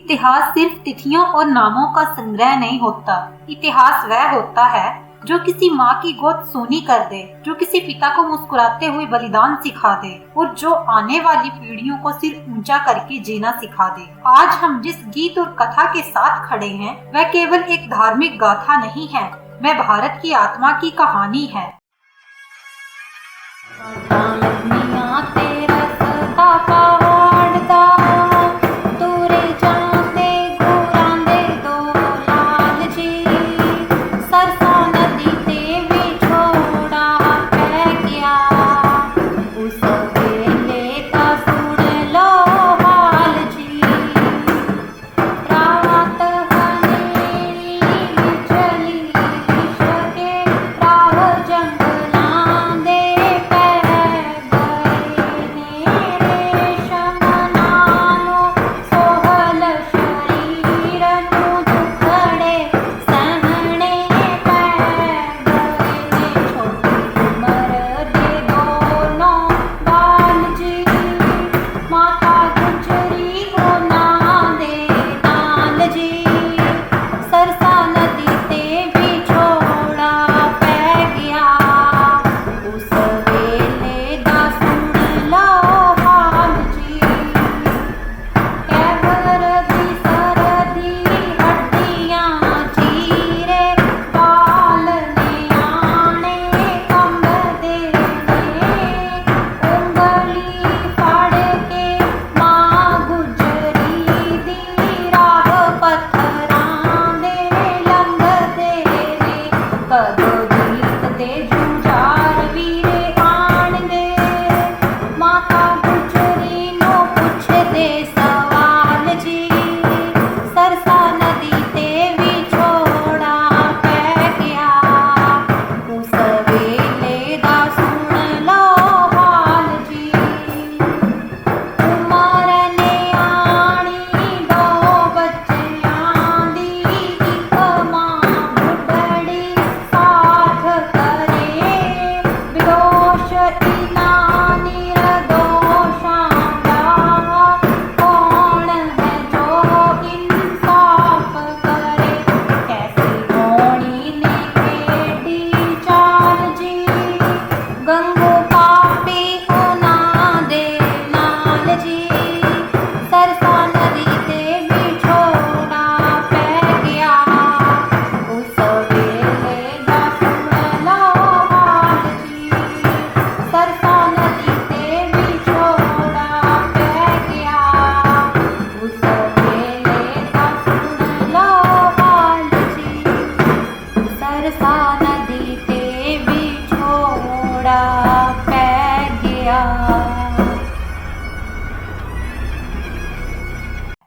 इतिहास सिर्फ तिथियों और नामों का संग्रह नहीं होता। इतिहास वह होता है जो किसी माँ की गोद सोनी कर दे, जो किसी पिता को मुस्कुराते हुए बलिदान सिखा दे और जो आने वाली पीढ़ियों को सिर ऊंचा करके जीना सिखा दे। आज हम जिस गीत और कथा के साथ खड़े हैं वह केवल एक धार्मिक गाथा नहीं है, वह भारत की आत्मा की कहानी है।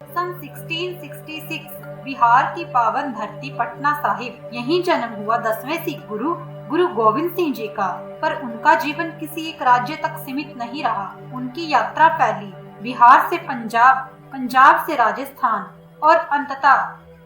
सन 1666 बिहार की पावन धरती पटना साहिब, यहीं जन्म हुआ 10वें सिख गुरु गुरु गोविंद सिंह जी का। पर उनका जीवन किसी एक राज्य तक सीमित नहीं रहा। उनकी यात्रा फैली बिहार से पंजाब, पंजाब से राजस्थान और अंततः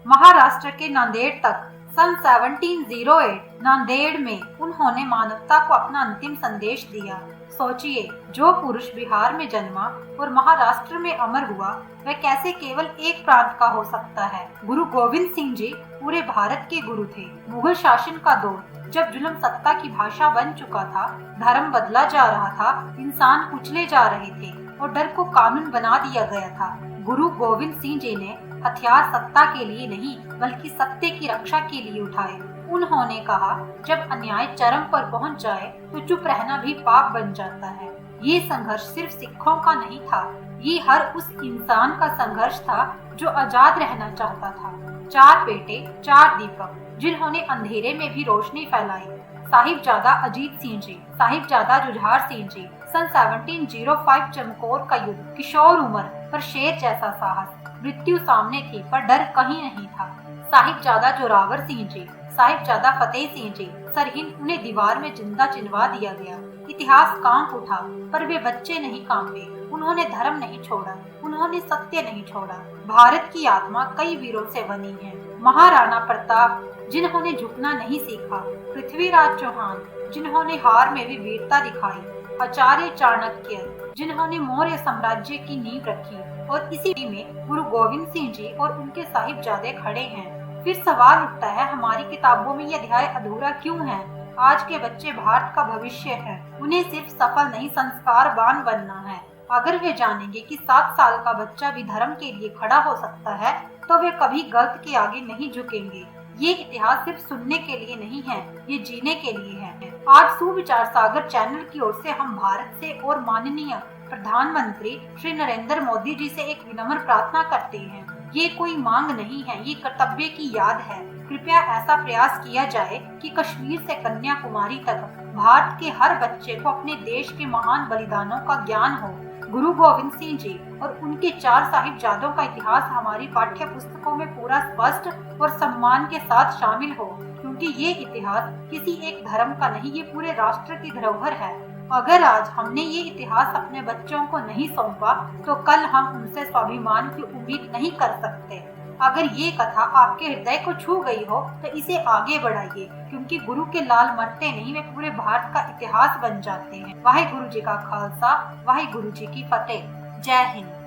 महाराष्ट्र के नांदेड़ तक। सन 1708 नांदेड़ में उन्होंने मानवता को अपना अंतिम संदेश दिया। सोचिए, जो पुरुष बिहार में जन्मा और महाराष्ट्र में अमर हुआ, वह कैसे केवल एक प्रांत का हो सकता है। गुरु गोविंद सिंह जी पूरे भारत के गुरु थे। मुगल शासन का दौर, जब जुल्म सत्ता की भाषा बन चुका था, धर्म बदला जा रहा था, इंसान कुचले जा रहे थे और डर को कानून बना दिया गया था। गुरु गोविंद सिंह जी ने हथियार सत्ता के लिए नहीं, बल्कि सत्य की रक्षा के लिए उठाए। उन्होंने कहा, जब अन्याय चरम पर पहुंच जाए तो चुप रहना भी पाप बन जाता है। ये संघर्ष सिर्फ सिखों का नहीं था, ये हर उस इंसान का संघर्ष था जो आजाद रहना चाहता था। 4 बेटे, 4 दीपक, जिन्होंने अंधेरे में भी रोशनी फैलाई। साहिबजादा अजीत सिंह जी, साहिबजादा जुझार सिंह जी। सन 1705 चमकौर का युद्ध, किशोर उम्र पर शेर जैसा साहस। मृत्यु सामने थी पर डर कहीं नहीं था। साहिबजादा जोरावर सिंह जी, साहिबजादा फतेह सिंह जी। सरहिंद उन्हें दीवार में जिंदा चिनवा दिया गया। इतिहास कांप उठा, पर वे बच्चे नहीं कांपे। उन्होंने धर्म नहीं छोड़ा, उन्होंने सत्य नहीं छोड़ा। भारत की आत्मा कई वीरों से बनी है। महाराणा प्रताप, जिन्होंने झुकना नहीं सीखा। पृथ्वीराज चौहान, जिन्होंने हार में भी वीरता दिखाई। आचार्य चाणक्य, जिन्होंने मौर्य साम्राज्य की नींव रखी। और इसी में गुरु गोविंद सिंह जी और उनके साहिबजादे खड़े हैं। फिर सवाल उठता है, हमारी किताबों में ये अध्याय अधूरा क्यों है? आज के बच्चे भारत का भविष्य है, उन्हें सिर्फ सफल नहीं संस्कारवान बनना है। अगर वे जानेंगे कि 7 साल का बच्चा भी धर्म के लिए खड़ा हो सकता है तो वे कभी गलत के आगे नहीं झुकेंगे। ये इतिहास सिर्फ सुनने के लिए नहीं है, ये जीने के लिए है। आज सुविचार सागर चैनल की ओर से हम भारत से और माननीय प्रधानमंत्री श्री नरेंद्र मोदी जी से एक विनम्र प्रार्थना करते हैं। ये कोई मांग नहीं है, ये कर्तव्य की याद है। कृपया ऐसा प्रयास किया जाए कि कश्मीर से कन्याकुमारी तक भारत के हर बच्चे को अपने देश के महान बलिदानों का ज्ञान हो। गुरु गोविंद सिंह जी और उनके 4 साहिबजादों का इतिहास हमारी पाठ्य पुस्तकों में पूरा स्पष्ट और सम्मान के साथ शामिल हो, क्योंकि ये इतिहास किसी एक धर्म का नहीं, ये पूरे राष्ट्र की धरोहर है। अगर आज हमने ये इतिहास अपने बच्चों को नहीं सौंपा तो कल हम उनसे स्वाभिमान की उम्मीद नहीं कर सकते। अगर ये कथा आपके हृदय को छू गई हो तो इसे आगे बढ़ाइए, क्योंकि गुरु के लाल मरते नहीं, वे पूरे भारत का इतिहास बन जाते हैं। वाहे गुरु जी का खालसा, वाहे गुरु जी की फतेह। जय हिंद।